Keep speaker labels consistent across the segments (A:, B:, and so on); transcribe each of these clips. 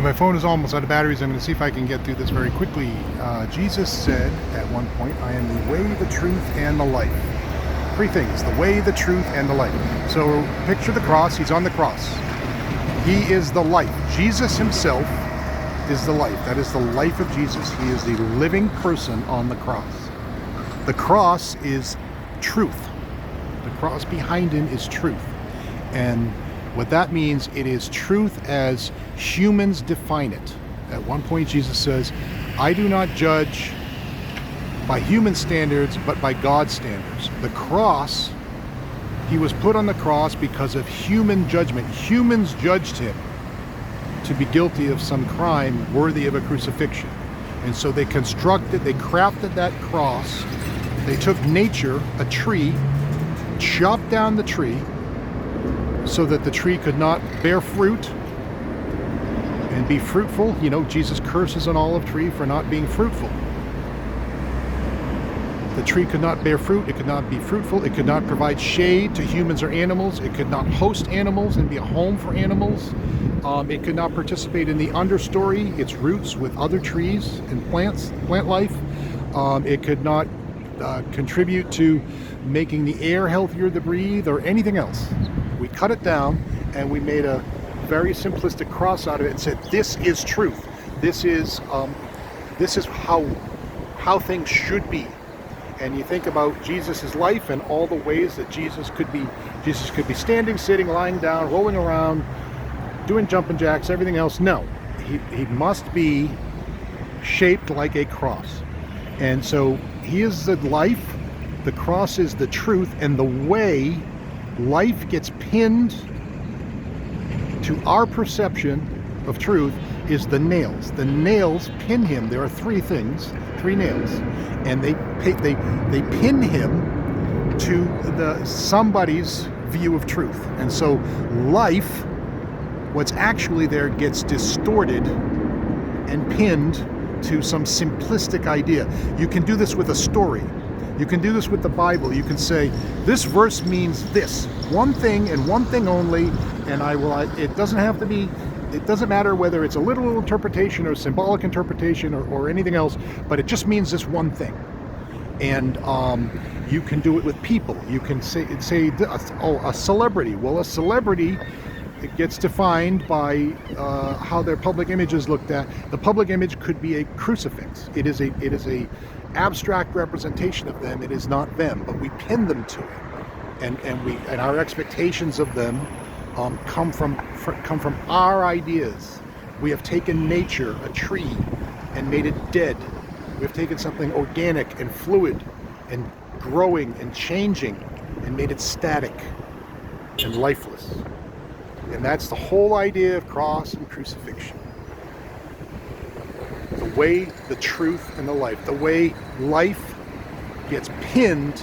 A: Okay, my phone is almost out of batteries. I'm going to see if I can get through this very quickly. Jesus said at one point, I am the way, the truth, and the life. Three things: the way, the truth, and the life. So picture the cross. He's on the cross. He is the life. Jesus himself is the life. That is the life of Jesus. He is the living person on the cross. The cross is truth. The cross behind him is truth. And what that means, it is truth as humans define it. At one point Jesus says, I do not judge by human standards, but by God's standards. The cross, he was put on the cross because of human judgment. Humans judged him to be guilty of some crime worthy of a crucifixion. And so they crafted that cross. They took nature, a tree, chopped down the tree, so that the tree could not bear fruit and be fruitful. You know, Jesus curses an olive tree for not being fruitful. The tree could not bear fruit, it could not be fruitful, it could not provide shade to humans or animals, it could not host animals and be a home for animals. It could not participate in the understory, its roots with other trees and plant life. It could not contribute to making the air healthier to breathe or anything else. We cut it down and we made a very simplistic cross out of it and said, this is truth. This is how things should be. And you think about Jesus' life and all the ways that Jesus could be standing, sitting, lying down, rolling around, doing jumping jacks, everything else. No, he must be shaped like a cross. And so he is the life, the cross is the truth, and the way life gets pinned to our perception of truth is the nails. The nails pin him. There are three nails, and they pin him to somebody's view of truth. And so life, what's actually there, gets distorted and pinned to some simplistic idea. You can do this with a story. You can do this with the Bible. You can say, this verse means this, one thing and one thing only, and it doesn't matter whether it's a literal interpretation or symbolic interpretation or anything else, but it just means this one thing. And you can do it with people. You can say a celebrity. Well, a celebrity, it gets defined by how their public image is looked at. The public image could be a crucifix. It is a abstract representation of them. It is not them, but we pin them to it, and our expectations of them come from our ideas. We have taken nature, a tree, and made it dead. We have taken something organic and fluid and growing and changing and made it static and lifeless. And that's the whole idea of cross and crucifixion. The way, the truth, and the life. The way life gets pinned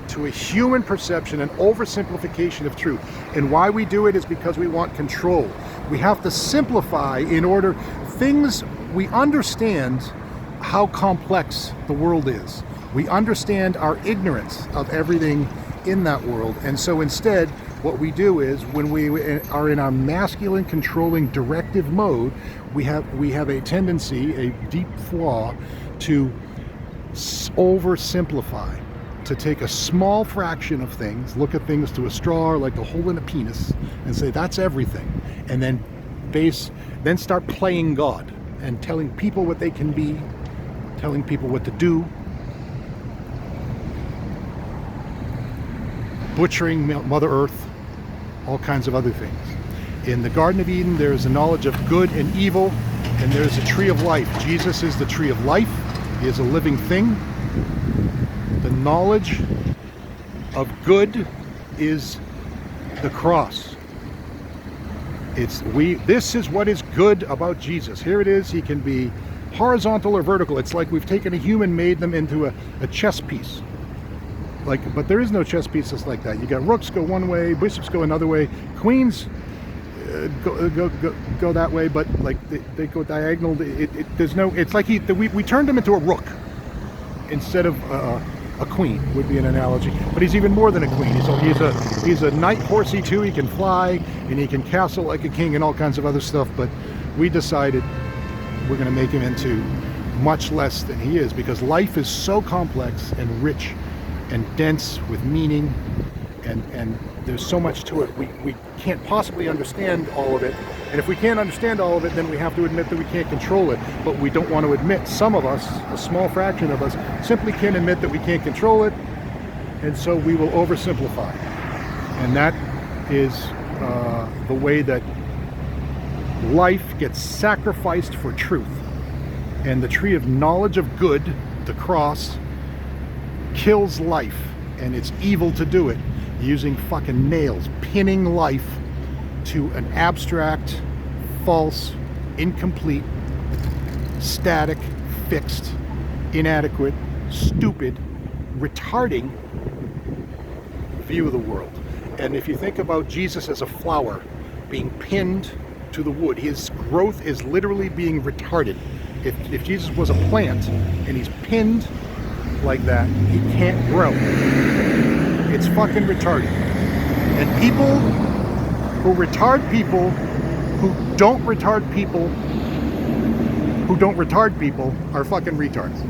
A: to a human perception, an oversimplification of truth. And why we do it is because we want control. We have to simplify in order we understand how complex the world is. We understand our ignorance of everything in that world. And so instead, what we do is, when we are in our masculine, controlling, directive mode, we have a tendency, a deep flaw, to oversimplify, to take a small fraction of things, look at things to a straw or like the hole in a penis, and say that's everything, and then start playing God and telling people what they can be, telling people what to do, butchering Mother Earth, all kinds of other things. In the Garden of Eden, there is a knowledge of good and evil, and there is a tree of life. Jesus is the tree of life. He is a living thing. The knowledge of good is the cross. This is what is good about Jesus. Here it is. He can be horizontal or vertical. It's like we've taken a human, made them into a chess piece. But there is no chess pieces like that. You got rooks go one way, bishops go another way, queens go that way, but they go diagonal. It's like we turned him into a rook instead of a queen would be an analogy. But he's even more than a queen. He's a knight horsey too. He can fly and he can castle like a king and all kinds of other stuff. But we decided we're going to make him into much less than he is, because life is so complex and rich and dense with meaning, and there's so much to it. We can't possibly understand all of it, and if we can't understand all of it, then we have to admit that we can't control it. But we don't want to admit, some of us, a small fraction of us, simply can't admit that we can't control it, and so we will oversimplify. And that is the way that life gets sacrificed for truth. And the tree of knowledge of good, the cross, kills life, and it's evil to do it, using fucking nails, pinning life to an abstract, false, incomplete, static, fixed, inadequate, stupid, retarding view of the world. And if you think about Jesus as a flower being pinned to the wood, his growth is literally being retarded. If Jesus was a plant and he's pinned like that, he can't grow. It's fucking retarded. And people who retard people who don't retard people are fucking retards.